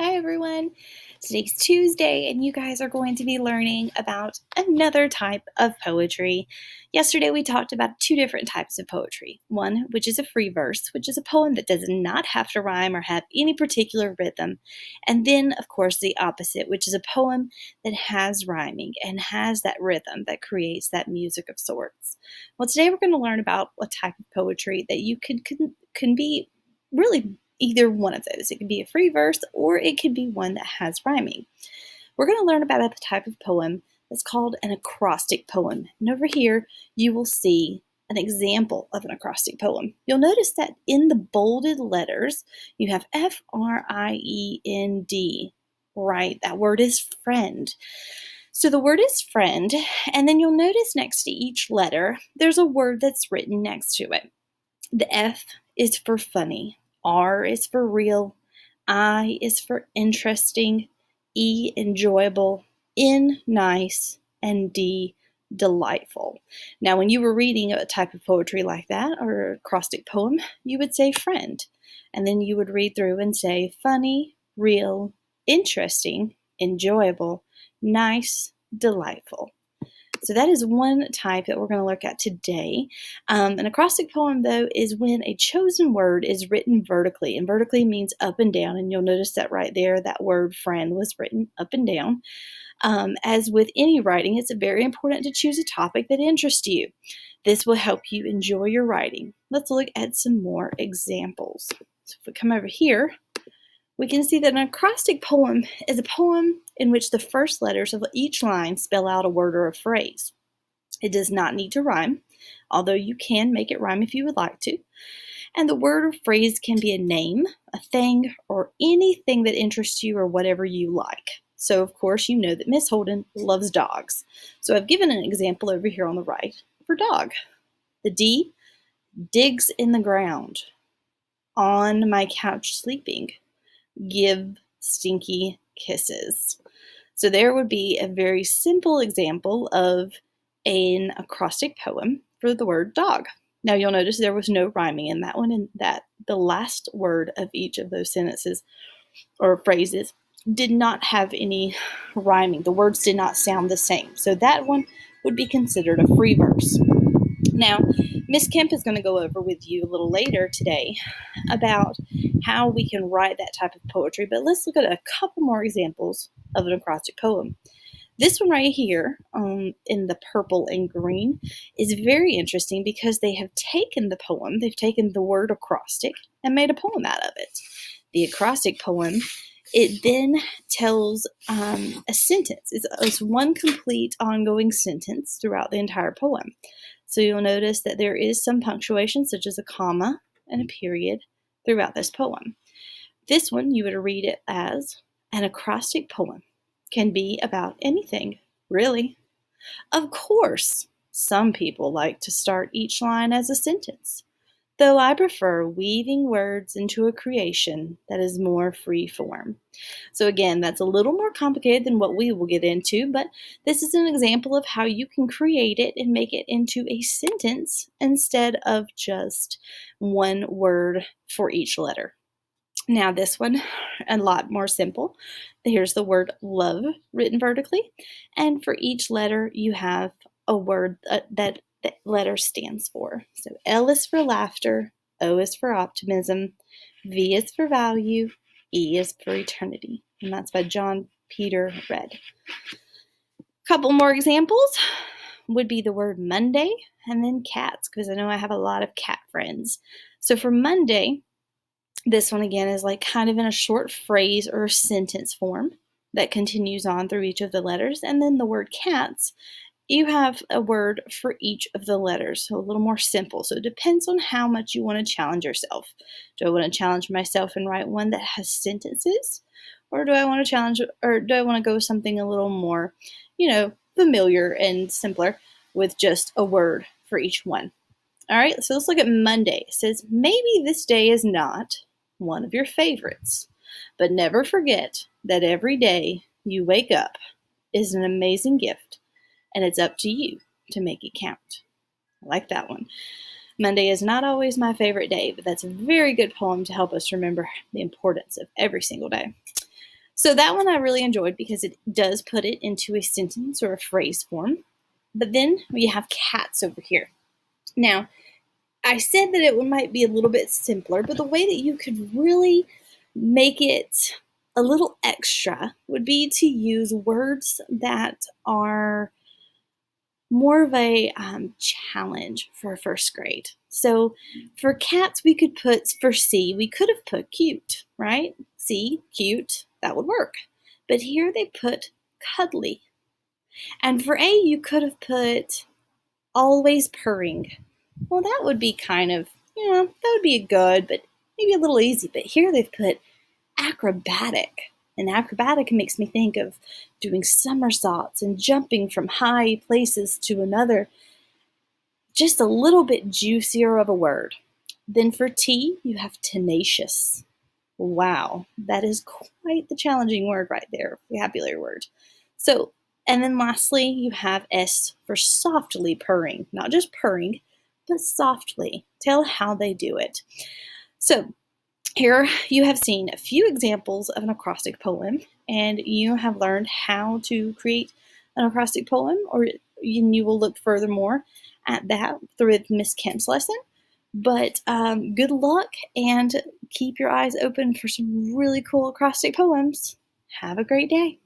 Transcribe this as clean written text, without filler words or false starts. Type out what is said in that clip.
Hi everyone. Today's Tuesday and you guys are going to be learning about another type of poetry. Yesterday we talked about two different types of poetry. One, which is a free verse, which is a poem that does not have to rhyme or have any particular rhythm. And then, of course, the opposite, which is a poem that has rhyming and has that rhythm that creates that music of sorts. Well, today we're going to learn about a type of poetry that you can be really either one of those. It could be a free verse or it could be one that has rhyming. We're going to learn about a type of poem that's called an acrostic poem. And over here, you will see an example of an acrostic poem. You'll notice that in the bolded letters, you have F-R-I-E-N-D, right? That word is friend. So the word is friend, and then you'll notice next to each letter, there's a word that's written next to it. The F is for funny. R is for real, I is for interesting, E enjoyable, N nice, and D delightful. Now, when you were reading a type of poetry like that, or an acrostic poem, you would say friend. And then you would read through and say funny, real, interesting, enjoyable, nice, delightful. So that is one type that we're going to look at today. An acrostic poem, though, is when a chosen word is written vertically. And vertically means up and down. And you'll notice that right there, that word friend was written up and down. As with any writing, it's very important to choose a topic that interests you. This will help you enjoy your writing. Let's look at some more examples. So if we come over here, we can see that an acrostic poem is a poem in which the first letters of each line spell out a word or a phrase. It does not need to rhyme, although you can make it rhyme if you would like to. And the word or phrase can be a name, a thing, or anything that interests you or whatever you like. So, of course, you know that Miss Holden loves dogs. So I've given an example over here on the right for dog. The D, digs in the ground, on my couch sleeping, give stinky kisses. So there would be a very simple example of an acrostic poem for the word dog. Now you'll notice there was no rhyming in that one, and that the last word of each of those sentences or phrases did not have any rhyming. The words did not sound the same. So that one would be considered a free verse. Now, Miss Kemp is going to go over with you a little later today about how we can write that type of poetry, but let's look at a couple more examples of an acrostic poem. This one right here in the purple and green is very interesting because they have taken the poem, they've taken the word acrostic and made a poem out of it. The acrostic poem, it then tells a sentence. It's one complete ongoing sentence throughout the entire poem. So you'll notice that there is some punctuation, such as a comma and a period, throughout this poem. This one, you would read it as an acrostic poem. Can be about anything, really. Of course, some people like to start each line as a sentence, though I prefer weaving words into a creation that is more free form. So again, that's a little more complicated than what we will get into, but this is an example of how you can create it and make it into a sentence instead of just one word for each letter. Now this one, a lot more simple. Here's the word love written vertically, and for each letter you have a word that letter stands for. So L is for laughter, O is for optimism, V is for value, E is for eternity. And that's by John Peter Red. A couple more examples would be the word Monday and then cats, because I know I have a lot of cat friends. So for Monday, this one again is like kind of in a short phrase or sentence form that continues on through each of the letters. And then the word cats, you have a word for each of the letters, so a little more simple. So it depends on how much you want to challenge yourself. Do I want to challenge myself and write one that has sentences? Or do I want to go with something a little more, familiar and simpler with just a word for each one? All right, so let's look at Monday. It says, maybe this day is not one of your favorites, but never forget that every day you wake up is an amazing gift, and it's up to you to make it count. I like that one. Monday is not always my favorite day, but that's a very good poem to help us remember the importance of every single day. So that one I really enjoyed because it does put it into a sentence or a phrase form. But then we have cats over here. Now, I said that it might be a little bit simpler, but the way that you could really make it a little extra would be to use words that are more of a challenge for first grade. So for cats, we could put, for C, we could have put cute, right? C, cute, that would work. But here they put cuddly. And for A, you could have put always purring. Well, that would be kind of, that would be good, but maybe a little easy. But here they've put acrobatic. And acrobatic makes me think of doing somersaults and jumping from high places to another. Just a little bit juicier of a word. Then for T, you have tenacious. Wow, that is quite the challenging word right there, vocabulary word. So, and then lastly, you have S for softly purring, not just purring, but softly. Tell how they do it. So, here you have seen a few examples of an acrostic poem, and you have learned how to create an acrostic poem, or you will look furthermore at that through Miss Kemp's lesson. But good luck, and keep your eyes open for some really cool acrostic poems. Have a great day.